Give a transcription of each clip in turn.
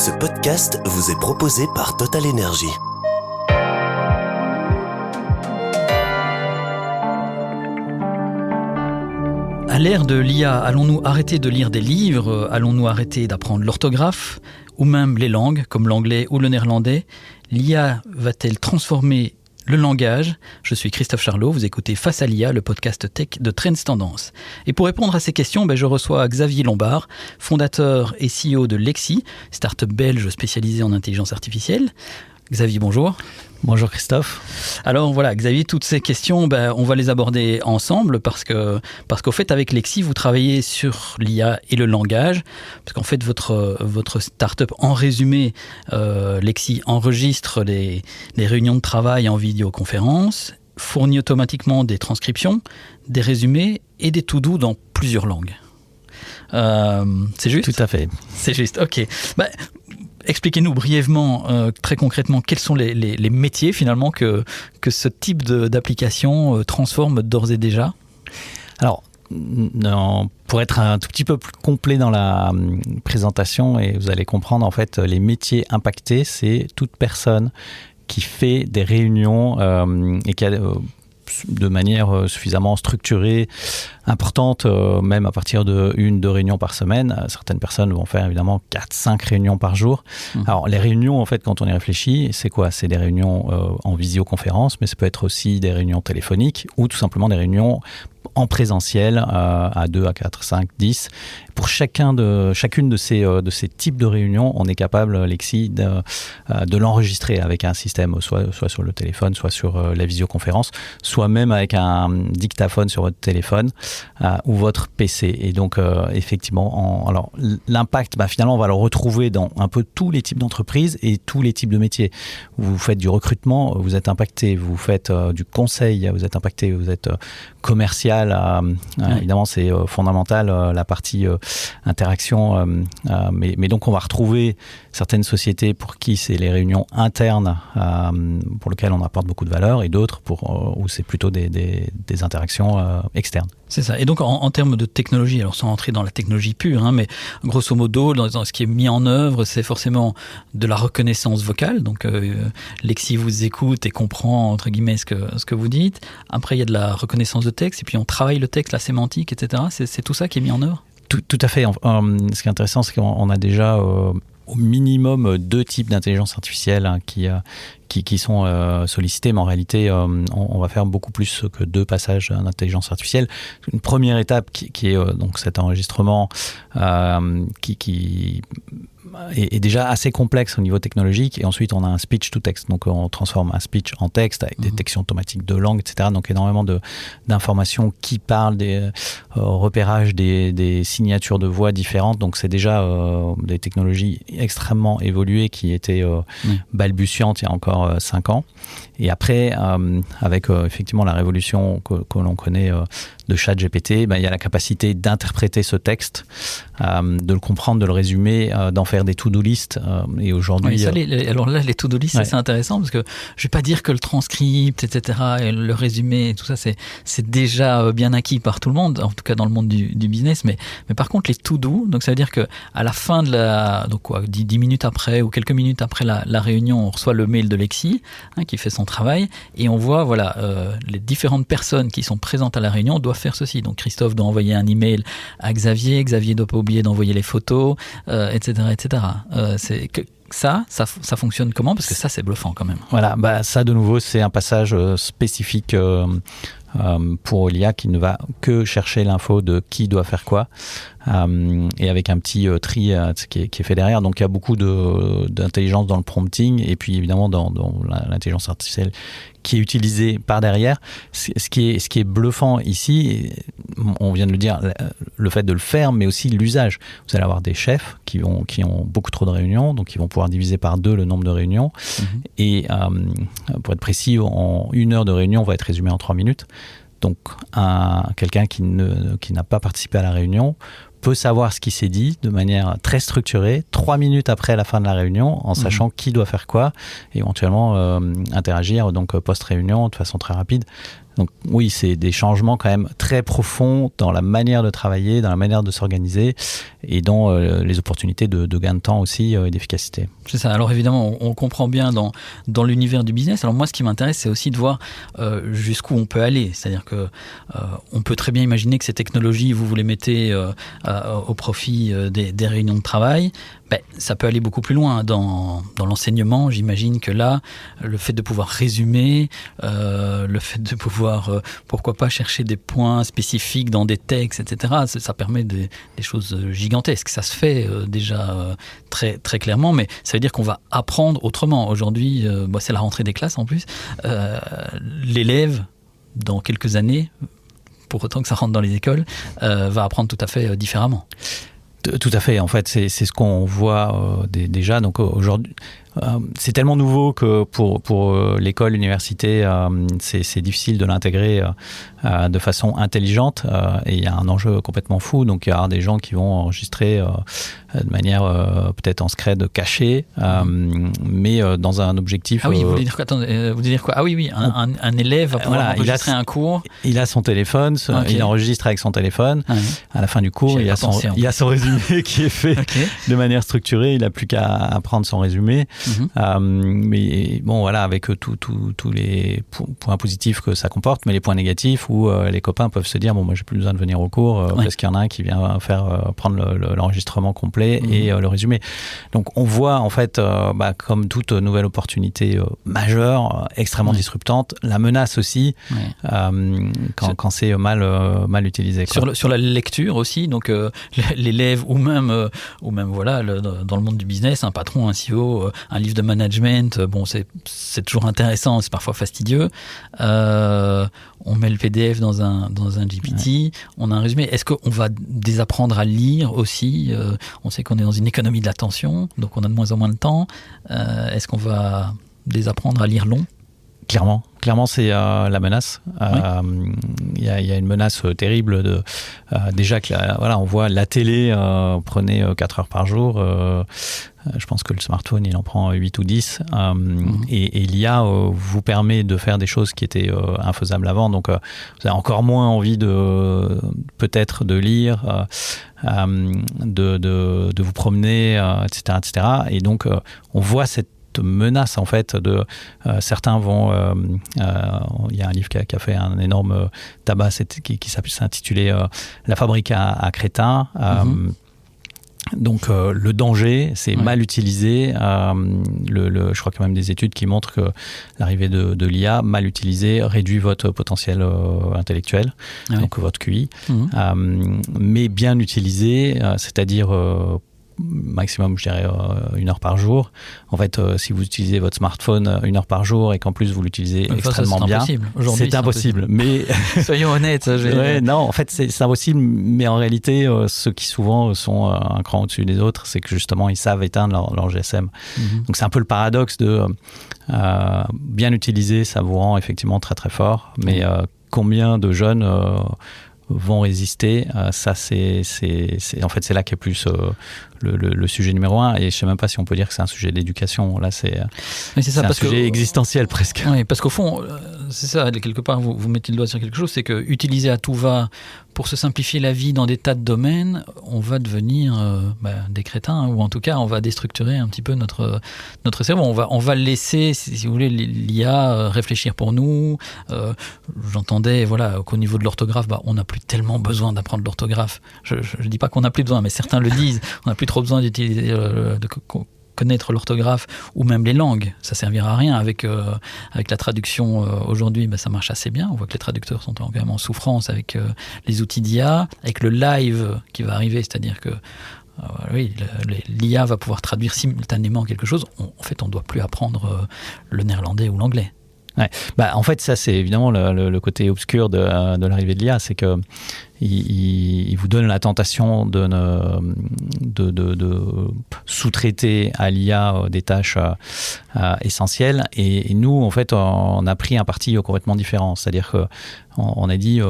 Ce podcast vous est proposé par Total Energy. À l'ère de l'IA, allons-nous arrêter de lire des livres? Allons-nous arrêter d'apprendre l'orthographe? Ou même les langues, comme l'anglais ou le néerlandais? L'IA va-t-elle transformer le langage? Je suis Christophe Charlot, vous écoutez Face à l'IA, le podcast tech de Trends Tendance. Et pour répondre à ces questions, je reçois Xavier Lombard, fondateur et CEO de Lexi, start-up belge spécialisée en intelligence artificielle. Xavier, bonjour. Bonjour Christophe. Alors voilà, Xavier, toutes ces questions, on va les aborder ensemble parce qu'au fait, avec Lexi, vous travaillez sur l'IA et le langage. Parce qu'en fait, votre start-up, en résumé, Lexi enregistre les réunions de travail en vidéoconférence, fournit automatiquement des transcriptions, des résumés et des to-do dans plusieurs langues. C'est juste ? Tout à fait. C'est juste, ok. Expliquez-nous brièvement, très concrètement, quels sont les métiers finalement que ce type d'application transforme d'ores et déjà. Alors, pour être un tout petit peu plus complet dans la présentation, et vous allez comprendre en fait, les métiers impactés, c'est toute personne qui fait des réunions et qui a de manière suffisamment structurée, importante, même à partir de 1-2 réunions par semaine. Certaines personnes vont faire évidemment 4-5 réunions par jour. Alors les réunions, en fait, quand on y réfléchit, c'est quoi? C'est des réunions en visioconférence, mais ça peut être aussi des réunions téléphoniques ou tout simplement des réunions en présentiel à 2, à 4, 5, 10. Pour chacune de ces types de réunions, on est capable, Lexi, de l'enregistrer avec un système, soit sur le téléphone, soit sur la visioconférence, soit même avec un dictaphone sur votre téléphone ou votre PC. Et donc, effectivement, alors l'impact, finalement, on va le retrouver dans un peu tous les types d'entreprises et tous les types de métiers. Vous faites du recrutement, vous êtes impacté. Vous faites du conseil, vous êtes impacté. Vous êtes commercial, évidemment, c'est fondamental, la partie interaction. Mais donc, on va retrouver certaines sociétés pour qui c'est les réunions internes pour lesquelles on apporte beaucoup de valeur et d'autres où c'est plutôt des interactions externes. C'est ça. Et donc, en termes de technologie, alors sans entrer dans la technologie pure, mais grosso modo, dans ce qui est mis en œuvre, c'est forcément de la reconnaissance vocale. Donc, Lexi vous écoute et comprend, entre guillemets, ce que vous dites. Après, il y a de la reconnaissance de texte, et puis on travaille le texte, la sémantique, etc. C'est tout ça qui est mis en œuvre? Tout à fait. Ce qui est intéressant, c'est qu'on a déjà au minimum 2 types d'intelligence artificielle qui sont sollicités, mais en réalité, on va faire beaucoup plus que 2 passages d'intelligence artificielle. Une première étape qui est donc cet enregistrement qui est déjà assez complexe au niveau technologique, et ensuite on a un speech to text, donc on transforme un speech en texte avec détection automatique de langue, etc. Donc énormément d'informations qui parlent des repérages des signatures de voix différentes. Donc c'est déjà des technologies extrêmement évoluées qui étaient balbutiantes il y a encore 5 ans. Et après, avec effectivement la révolution que l'on connaît de ChatGPT, il y a la capacité d'interpréter ce texte, de le comprendre, de le résumer, d'en faire des to-do list. Et aujourd'hui, alors là, les to-do list, c'est intéressant parce que je vais pas dire que le transcript, etc., et le résumé, et tout ça, c'est déjà bien acquis par tout le monde, en tout cas dans le monde du business. Mais par contre, les to-do, donc ça veut dire que à la fin de 10 minutes après ou quelques minutes après la réunion, on reçoit le mail de Lexi qui fait son travail, et on voit les différentes personnes qui sont présentes à la réunion doivent faire ceci. Donc Christophe doit envoyer un email à Xavier doit pas oublier d'envoyer les photos, etc., etc. C'est que ça fonctionne comment? Parce que ça, c'est bluffant quand même. Voilà, ça de nouveau, c'est un passage spécifique pour l'IA qui ne va que chercher l'info de qui doit faire quoi, et avec un petit tri qui est fait derrière. Donc il y a beaucoup d'intelligence dans le prompting, et puis évidemment dans l'intelligence artificielle qui est utilisée par derrière. Ce qui est bluffant ici, on vient de le dire, le fait de le faire, mais aussi l'usage. Vous allez avoir des chefs qui ont beaucoup trop de réunions, donc ils vont pouvoir diviser par 2 le nombre de réunions. Et pour être précis, en 1 heure de réunion va être résumé en 3 minutes. Donc quelqu'un qui n'a pas participé à la réunion peut savoir ce qui s'est dit de manière très structurée 3 minutes après la fin de la réunion, en sachant qui doit faire quoi, et éventuellement interagir donc post-réunion de façon très rapide. Donc oui, c'est des changements quand même très profonds dans la manière de travailler, dans la manière de s'organiser et dans les opportunités de gain de temps aussi et d'efficacité. C'est ça. Alors évidemment, on comprend bien dans l'univers du business. Alors moi, ce qui m'intéresse, c'est aussi de voir jusqu'où on peut aller. C'est-à-dire que on peut très bien imaginer que ces technologies, vous les mettez au profit des réunions de travail. Ça peut aller beaucoup plus loin. Dans l'enseignement, j'imagine que là, le fait de pouvoir résumer, le fait de pouvoir, pourquoi pas, chercher des points spécifiques dans des textes, etc., ça permet des choses gigantesques. Ça se fait déjà très, très clairement, mais ça veut dire qu'on va apprendre autrement. Aujourd'hui, c'est la rentrée des classes en plus. L'élève, dans quelques années, pour autant que ça rentre dans les écoles, va apprendre tout à fait différemment. Tout à fait. En fait, c'est ce qu'on voit déjà. Donc aujourd'hui, c'est tellement nouveau que pour l'école, l'université, c'est difficile de l'intégrer de façon intelligente. Et il y a un enjeu complètement fou. Donc il y a des gens qui vont enregistrer de manière peut-être en scred cachée, mais dans un objectif. Ah oui, vous voulez dire quoi? Attendez, vous voulez dire quoi? Ah oui, un élève va pouvoir enregistrer un cours. Il a son téléphone, il enregistre avec son téléphone. À la fin du cours, il y a son résumé qui est fait de manière structurée. Il n'a plus qu'à apprendre son résumé. Mais bon, voilà, avec tous les points positifs que ça comporte, mais les points négatifs où les copains peuvent se dire bon, moi j'ai plus besoin de venir au cours parce qu'il y en a un qui vient prendre l'enregistrement complet et le résumé. Donc on voit en fait, comme toute nouvelle opportunité majeure, extrêmement disruptante, la menace aussi quand c'est mal utilisé. Sur la lecture aussi, donc l'élève ou même voilà, dans le monde du business, un patron, un CEO, un livre de management, c'est toujours intéressant, c'est parfois fastidieux. On met le PDF dans un GPT, on a un résumé. Est-ce qu'on va désapprendre à lire aussi? On sait qu'on est dans une économie de l'attention, donc on a de moins en moins de temps. Est-ce qu'on va désapprendre à lire long? Clairement, c'est la menace. Il y a une menace terrible déjà que on voit la télé prenait 4 heures par jour. Je pense que le smartphone, il en prend 8 ou 10. Et l'IA vous permet de faire des choses qui étaient infaisables avant. Donc, vous avez encore moins envie peut-être de lire, de vous promener, etc., etc. Et donc, on voit cette menace en fait de certains vont il y a un livre qui a fait un énorme tabac qui s'intitulait La fabrique à crétins. Donc le danger, c'est mal utilisé. Je crois qu'il y a même des études qui montrent que l'arrivée de l'IA mal utilisée réduit votre potentiel intellectuel, donc votre QI. Mais bien utilisé, c'est-à-dire maximum, je dirais, 1 heure par jour. En fait, si vous utilisez votre smartphone 1 heure par jour et qu'en plus vous l'utilisez extrêmement bien, c'est impossible. Mais soyons honnêtes. Non, en fait, c'est impossible. Mais en réalité, ceux qui souvent sont un cran au-dessus des autres, c'est que justement, ils savent éteindre leur GSM. Donc, c'est un peu le paradoxe de bien utiliser, ça vous rend effectivement très très fort. Mais combien de jeunes vont résister, ça c'est en fait c'est là qu'est plus le sujet numéro 1, et je sais même pas si on peut dire que c'est un sujet d'éducation. Là c'est un sujet existentiel presque. Oui, parce qu'au fond c'est ça, quelque part vous mettez le doigt sur quelque chose, c'est que utiliser à tout va pour se simplifier la vie dans des tas de domaines, on va devenir des crétins, ou en tout cas on va déstructurer un petit peu notre cerveau. On va laisser, si vous voulez, l'IA réfléchir pour nous. J'entendais qu'au niveau de l'orthographe, on n'a plus tellement besoin d'apprendre l'orthographe. Je dis pas qu'on n'a plus besoin, mais certains le disent. On n'a plus trop besoin d'utiliser de connaître l'orthographe ou même les langues. Ça servira à rien. Avec la traduction aujourd'hui, ça marche assez bien. On voit que les traducteurs sont quand même en souffrance avec les outils d'IA, avec le live qui va arriver, c'est-à-dire que l'IA va pouvoir traduire simultanément quelque chose. En fait, on ne doit plus apprendre le néerlandais ou l'anglais. Ouais. En fait, ça c'est évidemment le côté obscur de l'arrivée de l'IA, c'est que il vous donne la tentation de sous-traiter à l'IA des tâches essentielles, et nous en fait on a pris un parti complètement différent, c'est-à-dire que on a dit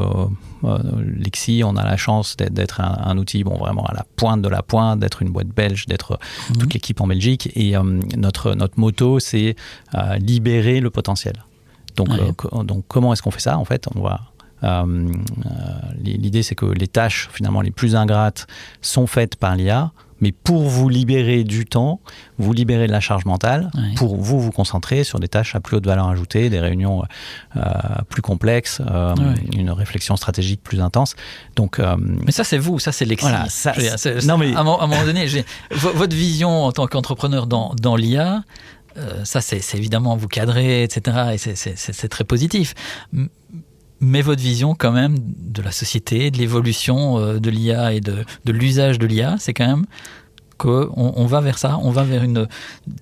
Lexi, on a la chance d'être un outil vraiment à la pointe de la pointe, d'être une boîte belge, d'être toute l'équipe en Belgique, et notre motto c'est libérer le potentiel. Donc, donc comment est-ce qu'on fait ça? En fait, on va... l'idée, c'est que les tâches, finalement, les plus ingrates sont faites par l'IA, mais pour vous libérer du temps, vous libérer de la charge mentale, pour vous concentrer sur des tâches à plus haute valeur ajoutée, des réunions plus complexes, une réflexion stratégique plus intense. Donc, mais ça, c'est vous, ça, c'est Lexi. Voilà, à un moment donné, votre vision en tant qu'entrepreneur dans l'IA, ça, c'est évidemment vous cadrer, etc., et c'est très positif. Mais votre vision quand même de la société, de l'évolution de l'IA et de l'usage de l'IA, c'est quand même qu'on va vers ça, on va vers une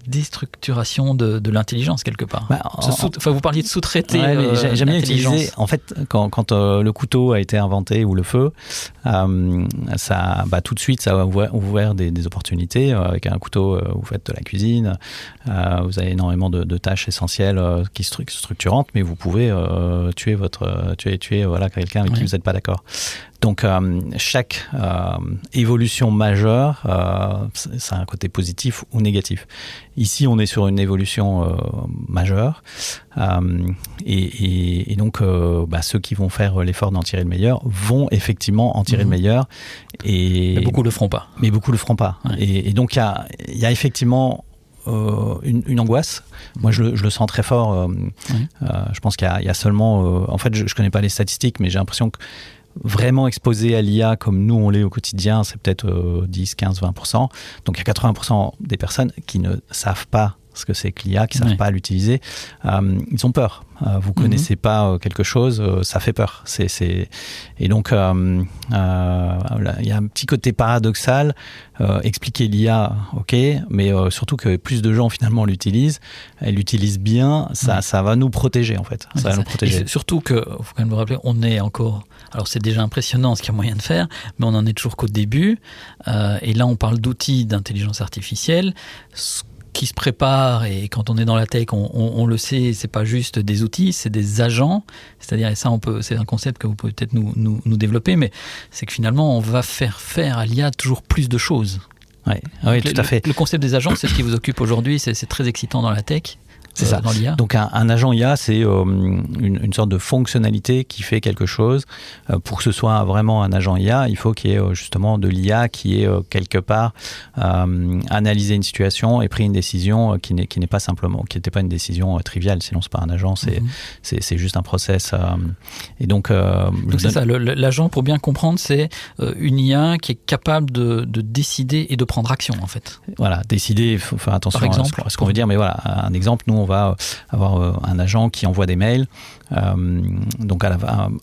déstructuration de l'intelligence quelque part. Vous parliez de sous-traiter j'aime bien utiliser, en fait, quand le couteau a été inventé ou le feu, ça, tout de suite, ça a ouvert des opportunités. Avec un couteau, vous faites de la cuisine, vous avez énormément de tâches essentielles qui structurantes, mais vous pouvez tuer quelqu'un avec qui vous n'êtes pas d'accord. Donc, chaque évolution majeure, ça a un côté positif ou négatif. Ici, on est sur une évolution majeure. Et donc, ceux qui vont faire l'effort d'en tirer le meilleur vont effectivement en tirer le meilleur. Mais beaucoup ne le feront pas. Ouais. Et donc, il y a effectivement... une angoisse. Moi, je le sens très fort. Je pense qu'il y a seulement... en fait, je ne connais pas les statistiques, mais j'ai l'impression que vraiment exposé à l'IA comme nous on l'est au quotidien, c'est peut-être 10, 15, 20%. Donc il y a 80% des personnes qui ne savent pas ce que c'est que l'IA, qui ne savent pas l'utiliser. Ils ont peur. Vous ne connaissez pas quelque chose, ça fait peur. Et donc, il y a un petit côté paradoxal. Expliquer l'IA, ok, mais surtout que plus de gens finalement l'utilisent, elle l'utilise bien, ça va nous protéger en fait. Ça va nous protéger. Surtout qu'il faut quand même vous rappeler, on est encore... Alors c'est déjà impressionnant ce qu'il y a moyen de faire, mais on en est toujours qu'au début. Et là, on parle d'outils d'intelligence artificielle qui se préparent, et quand on est dans la tech, on le sait, c'est pas juste des outils, c'est des agents. C'est-à-dire, et ça, c'est un concept que vous pouvez peut-être nous développer, mais c'est que finalement, on va faire à l'IA toujours plus de choses. Oui, tout à fait. Le concept des agents, c'est ce qui vous occupe aujourd'hui, c'est très excitant dans la tech. C'est ça. Dans l'IA. Donc un agent IA, c'est une sorte de fonctionnalité qui fait quelque chose. Pour que ce soit vraiment un agent IA, il faut qu'il y ait justement de l'IA qui ait quelque part analysé une situation et pris une décision qui n'était pas une décision triviale. Sinon, c'est pas un agent, c'est juste un process. Et donc c'est ça. L'agent, pour bien comprendre, c'est une IA qui est capable de décider et de prendre action, en fait. Voilà, décider. Il faut faire attention à ce qu'on veut dire, mais voilà, un exemple. Nous, on va avoir un agent qui envoie des mails. Donc à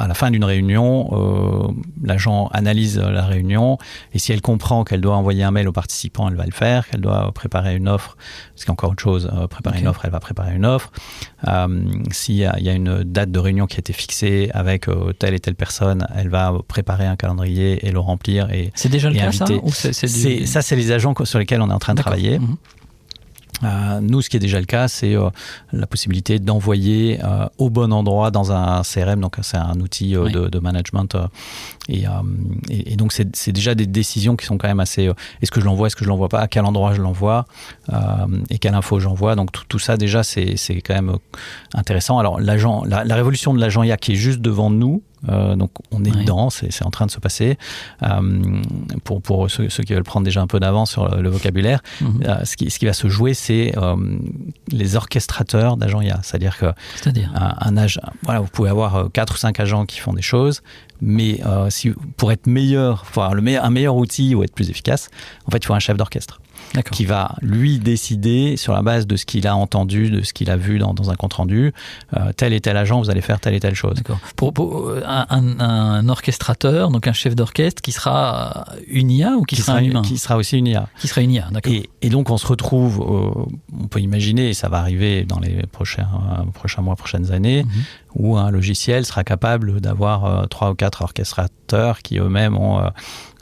la fin d'une réunion, l'agent analyse la réunion, et si elle comprend qu'elle doit envoyer un mail aux participants, elle va le faire, qu'elle doit préparer une offre, ce qui est encore autre chose, une offre, elle va préparer une offre. S'il y a une date de réunion qui a été fixée avec telle et telle personne, elle va préparer un calendrier et le remplir. C'est déjà le cas, ça, ou ça, c'est les agents sur lesquels on est en train de travailler. Nous, ce qui est déjà le cas, c'est la possibilité d'envoyer au bon endroit dans un CRM, donc c'est un outil de management, et donc c'est déjà des décisions qui sont quand même assez... est-ce que je l'envoie, est-ce que je l'envoie pas, à quel endroit je l'envoie, et quelle info j'envoie. Donc tout ça déjà c'est quand même intéressant. Alors la révolution de l'agent IA qui est juste devant nous, donc on est dedans, c'est en train de se passer. Pour ceux qui veulent prendre déjà un peu d'avance sur le vocabulaire, ce qui va se jouer, c'est les orchestrateurs d'agents IA. C'est-à-dire que vous pouvez avoir 4 ou 5 agents qui font des choses, mais pour être meilleur, pour avoir un meilleur outil ou être plus efficace, en fait, il faut un chef d'orchestre. Qui va, lui, décider sur la base de ce qu'il a entendu, de ce qu'il a vu dans un compte-rendu. Tel et tel agent, vous allez faire telle et telle chose. D'accord. Pour un orchestrateur, donc un chef d'orchestre, qui sera une IA ou qui sera un humain ? Qui sera aussi une IA. Qui sera une IA, d'accord. Et donc, on se retrouve, on peut imaginer, et ça va arriver dans les prochains mois, prochaines années, où un logiciel sera capable d'avoir 3 ou 4 orchestrateurs qui eux-mêmes ont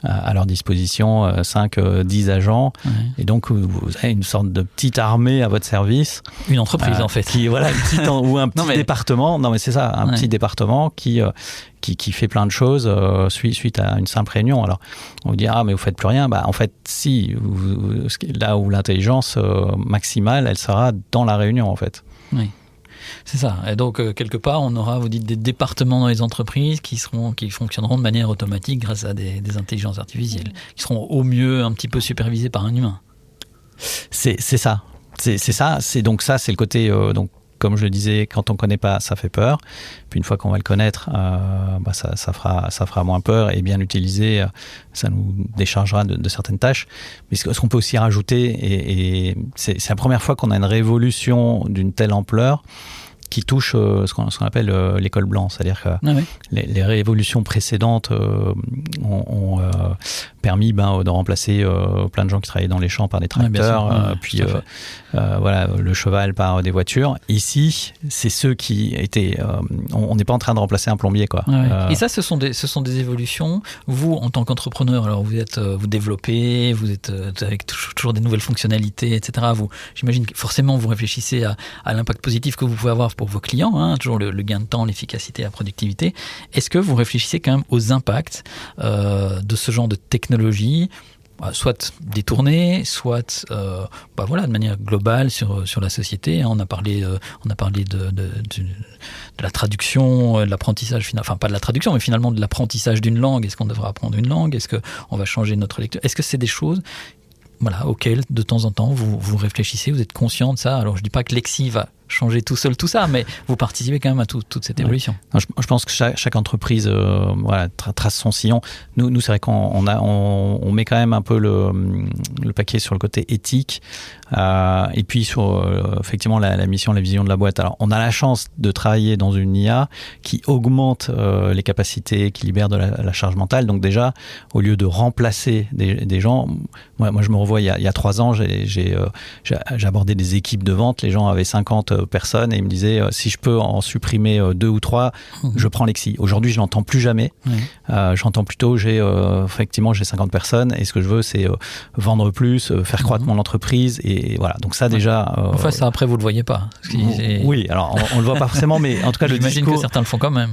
à leur disposition 5-10 agents. Et donc vous avez une sorte de petite armée à votre service. Une entreprise en fait. Ou un petit département. Non mais c'est ça, un petit département qui fait plein de choses suite à une simple réunion. Alors on vous dit mais vous faites plus rien. En fait si, là où l'intelligence maximale elle sera dans la réunion en fait. Oui. C'est ça. Et donc, quelque part, on aura, vous dites, des départements dans les entreprises qui fonctionneront de manière automatique grâce à des intelligences artificielles, qui seront au mieux un petit peu supervisées par un humain. C'est ça. C'est ça. C'est le côté... donc, comme je le disais, quand on ne connaît pas, ça fait peur. Puis une fois qu'on va le connaître, ça fera moins peur. Et bien utilisé, ça nous déchargera de certaines tâches. Mais ce qu'on peut aussi rajouter, et c'est la première fois qu'on a une révolution d'une telle ampleur qui touche ce qu'on appelle l'école blanche. C'est-à-dire que les révolutions précédentes ont permis de remplacer plein de gens qui travaillaient dans les champs par des tracteurs, puis le cheval par des voitures. Ici, c'est ceux qui étaient... on n'est pas en train de remplacer un plombier, quoi. Et ça, ce sont des évolutions. Vous, en tant qu'entrepreneur, alors vous développez, vous êtes avec toujours des nouvelles fonctionnalités, etc. J'imagine que forcément, vous réfléchissez à l'impact positif que vous pouvez avoir pour vos clients, toujours le gain de temps, l'efficacité, la productivité. Est-ce que vous réfléchissez quand même aux impacts de ce genre de technologie, soit détournée, soit de manière globale sur la société. On a parlé de la traduction, de l'apprentissage, enfin pas de la traduction, mais finalement de l'apprentissage d'une langue. Est-ce qu'on devra apprendre une langue? Est-ce qu'on va changer notre lecture? Est-ce que c'est des choses auxquelles de temps en temps vous réfléchissez, vous êtes conscient de ça? Alors je dis pas que Lexi va changer tout seul tout ça, mais vous participez quand même à toute cette évolution. Non, je pense que chaque entreprise trace son sillon. Nous c'est vrai qu'on met quand même un peu le paquet sur le côté éthique, et puis sur effectivement la mission, la vision de la boîte. Alors on a la chance de travailler dans une IA qui augmente les capacités, qui libère de la charge mentale. Donc déjà, au lieu de remplacer des gens, moi je me revois il y a 3 ans, j'ai abordé des équipes de vente, les gens avaient 50 personnes et ils me disaient si je peux en supprimer 2 ou 3, je prends Lexi. Aujourd'hui, je l'entends plus jamais. J'entends plutôt effectivement j'ai 50 personnes et ce que je veux c'est vendre plus, faire croître mon entreprise, et voilà. Donc ça déjà. Enfin ça après vous le voyez pas. Oui, alors on le voit pas forcément, mais en tout cas le discours. J'imagine que certains le font quand même.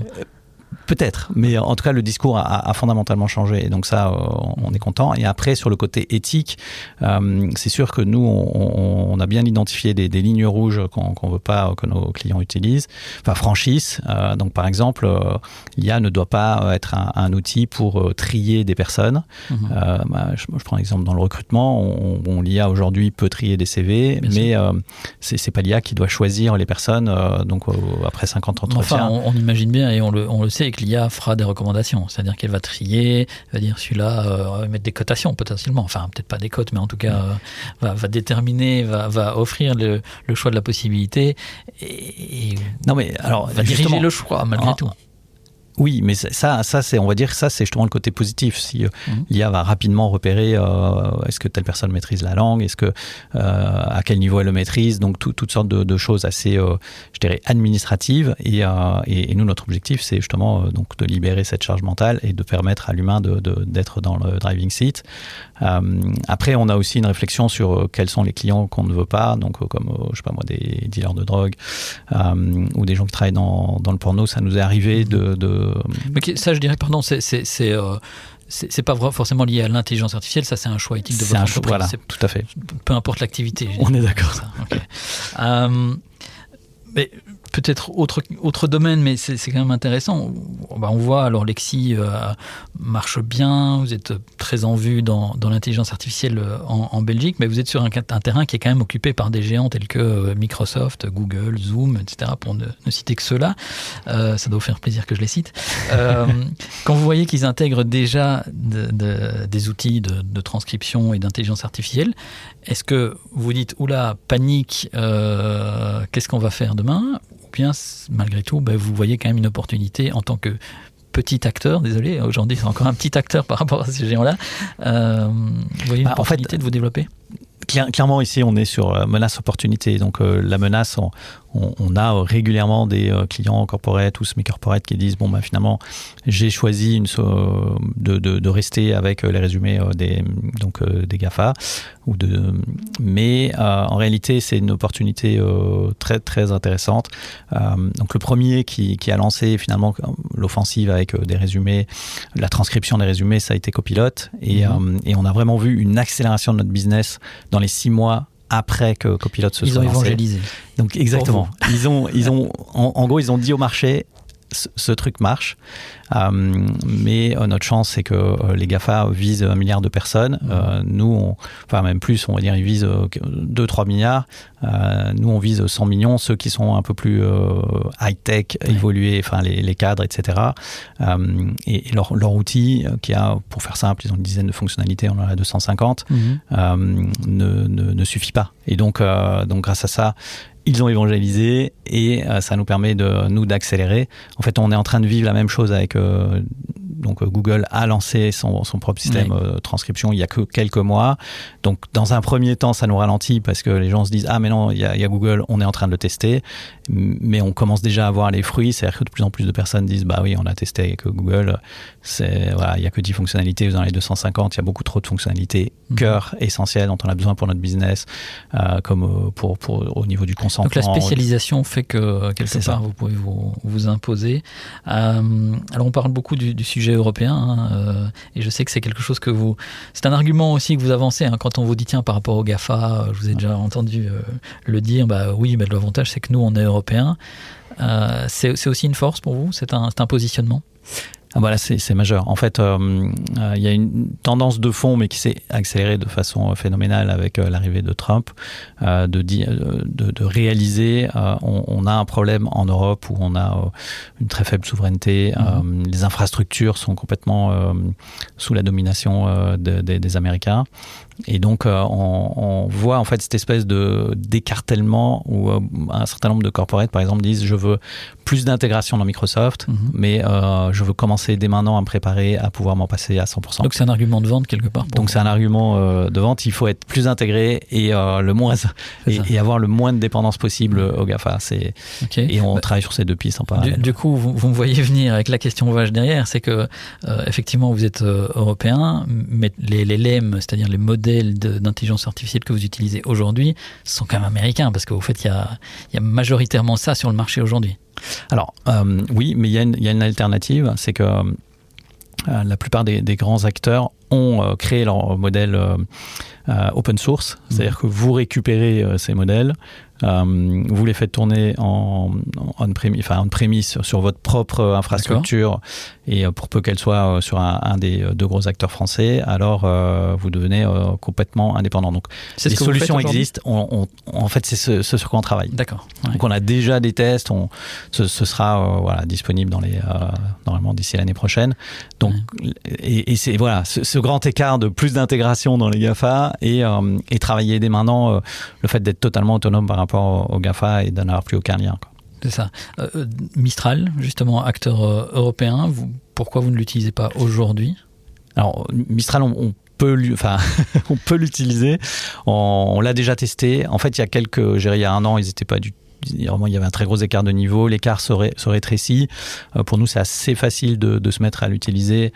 Peut-être, mais en tout cas le discours a fondamentalement changé, et donc ça on est content. Et après sur le côté éthique, c'est sûr que nous on a bien identifié des lignes rouges qu'on veut pas que nos clients utilisent, enfin franchissent. Donc par exemple, l'IA ne doit pas être un outil pour trier des personnes. Je prends l'exemple dans le recrutement, l'IA aujourd'hui peut trier des CV, mais c'est pas l'IA qui doit choisir les personnes. Donc après 50 entretiens, on imagine bien, et on le sait, que l'IA fera des recommandations, c'est-à-dire qu'elle va trier, va dire celui-là, mettre des cotations potentiellement, enfin peut-être pas des cotes, mais en tout cas va déterminer, va offrir le choix de la possibilité, et non mais alors va diriger le choix malgré tout. Oui, mais ça c'est, on va dire, ça c'est justement le côté positif. Si l'IA va rapidement repérer est-ce que telle personne maîtrise la langue, est-ce que à quel niveau elle le maîtrise, donc toutes sortes de choses assez, je dirais, administratives. Et nous, notre objectif, c'est justement donc de libérer cette charge mentale et de permettre à l'humain d'être dans le driving seat. Après, on a aussi une réflexion sur quels sont les clients qu'on ne veut pas, donc comme je sais pas moi, des dealers de drogue ou des gens qui travaillent dans le porno. Ça nous est arrivé Mais ça, je dirais, pardon, c'est pas forcément lié à l'intelligence artificielle, ça c'est un choix éthique de votre entreprise. Voilà, tout à fait. Peu importe l'activité. On est d'accord. Okay. Mais peut-être autre domaine, mais c'est quand même intéressant. On voit, alors Lexi marche bien, vous êtes très en vue dans l'intelligence artificielle en Belgique, mais vous êtes sur un terrain qui est quand même occupé par des géants tels que Microsoft, Google, Zoom, etc., pour ne citer que ceux-là. Ça doit vous faire plaisir que je les cite. Quand vous voyez qu'ils intègrent déjà des outils de transcription et d'intelligence artificielle, est-ce que vous dites, oula, panique, qu'est-ce qu'on va faire demain? Ou bien, malgré tout, vous voyez quand même une opportunité en tant que petit acteur, désolé, aujourd'hui c'est encore un petit acteur par rapport à ces géants-là, vous voyez une opportunité de vous développer? Clairement, ici, on est sur menace-opportunité. Donc, la menace, on a régulièrement des clients corporate ou semi-corporate qui disent finalement, j'ai choisi de rester avec les résumés des GAFA. Mais en réalité, c'est une opportunité très, très intéressante. Donc, le premier qui a lancé finalement l'offensive avec des résumés, la transcription des résumés, ça a été Copilot. Et on a vraiment vu une accélération de notre business dans les 6 mois après que Copilot se soit lancé. Ils ont évangélisé. Donc exactement. En gros, ils ont dit au marché, ce truc marche, mais notre chance, c'est que les GAFA visent 1 milliard de personnes. Nous, même plus, on va dire, ils visent 2-3 milliards. Nous, on vise 100 millions, ceux qui sont un peu plus high-tech, évolués, les cadres, etc. Et leur outil, qui a, pour faire simple, ils ont une dizaine de fonctionnalités, on en a 250, ne suffit pas. Et donc grâce à ça, ils ont évangélisé et ça nous permet d'accélérer. En fait, on est en train de vivre la même chose avec Google a lancé son propre système de transcription il y a que quelques mois. Donc, dans un premier temps, ça nous ralentit parce que les gens se disent « Ah, mais non, il y a Google, on est en train de le tester. » Mais on commence déjà à voir les fruits. C'est-à-dire que de plus en plus de personnes disent « Bah oui, on a testé avec Google. Il n'y a que 10 fonctionnalités, vous en avez 250. Il y a beaucoup trop de fonctionnalités cœur essentielles dont on a besoin pour notre business, comme au niveau du consentement. » Donc, la spécialisation fait que, quelque part, vous pouvez vous imposer. Alors, on parle beaucoup du sujet européen, et je sais que c'est quelque chose que c'est un argument aussi que vous avancez, quand on vous dit tiens, par rapport au GAFA, je vous ai déjà entendu le dire, oui, mais l'avantage c'est que nous on est européens. C'est aussi une force pour vous, c'est un positionnement? Voilà, c'est majeur. En fait, il y a une tendance de fond, mais qui s'est accélérée de façon phénoménale avec l'arrivée de Trump, de réaliser, on a un problème en Europe où on a une très faible souveraineté. Les infrastructures sont complètement sous la domination des Américains. Et donc, on voit en fait cette espèce d'écartèlement où un certain nombre de corporates, par exemple, disent « Je veux plus d'intégration dans Microsoft, mais je veux commencer dès maintenant à me préparer à pouvoir m'en passer à 100%. » Donc, c'est un argument de vente quelque part. Donc, c'est un argument de vente. Il faut être plus intégré et avoir le moins de dépendance possible au GAFA. Et on travaille sur ces deux pistes en parallèle. Du coup, vous me voyez venir avec la question vache derrière. C'est que, effectivement, vous êtes européen, mais les LEM, c'est-à-dire les modèles d'intelligence artificielle que vous utilisez aujourd'hui sont quand même américains, parce qu'au fait, il y a majoritairement ça sur le marché aujourd'hui. Alors, oui, mais il y a une alternative, c'est que la plupart des grands acteurs ont créé leur modèle open source, c'est-à-dire que vous récupérez ces modèles, vous les faites tourner on-premise sur votre propre infrastructure. Et pour peu qu'elle soit sur un des deux gros acteurs français, alors vous devenez complètement indépendant. Donc les solutions existent, en fait c'est ce sur quoi on travaille. D'accord. Ouais. Donc on a déjà des tests, ce sera disponible normalement d'ici l'année prochaine. Donc, et c'est ce grand écart de plus d'intégration dans les GAFA et travailler dès maintenant le fait d'être totalement autonome par rapport au GAFA et d'en avoir plus aucun lien, quoi. C'est ça. Mistral, justement, acteur européen, pourquoi vous ne l'utilisez pas aujourd'hui? Alors, Mistral, on peut l'utiliser. On l'a déjà testé. En fait, il y a 1 an, ils n'étaient pas du tout. Vraiment, il y avait un très gros écart de niveau, l'écart se rétrécit. Pour nous, c'est assez facile de se mettre à l'utiliser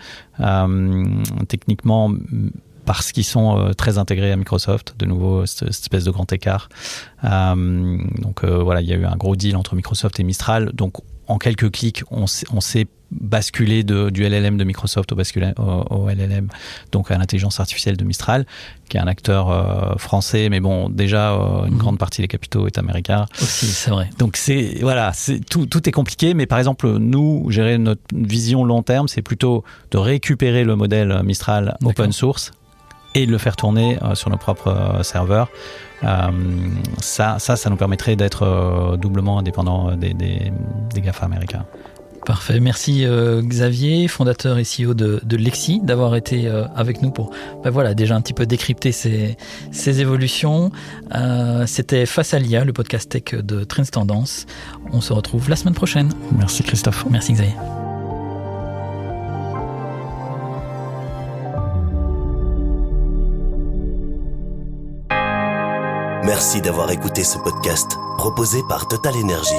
techniquement, parce qu'ils sont très intégrés à Microsoft, de nouveau, cette espèce de grand écart. Donc il y a eu un gros deal entre Microsoft et Mistral. Donc, en quelques clics, on s'est basculé du LLM de Microsoft au LLM, donc à l'intelligence artificielle de Mistral, qui est un acteur français, mais bon, déjà, une grande partie des capitaux est américain. Aussi, c'est vrai. Donc, tout est compliqué, mais par exemple, nous, gérer notre vision long terme, c'est plutôt de récupérer le modèle Mistral open source et de le faire tourner sur nos propres serveurs. Ça nous permettrait d'être doublement indépendant des GAFA américains. Parfait. Merci Xavier, fondateur et CEO de Lexi, d'avoir été avec nous pour déjà un petit peu décrypter ces évolutions. C'était Face à l'IA, le podcast tech de Trends Tendance. On se retrouve la semaine prochaine. Merci Christophe. Merci Xavier. Merci d'avoir écouté ce podcast proposé par Total Energy.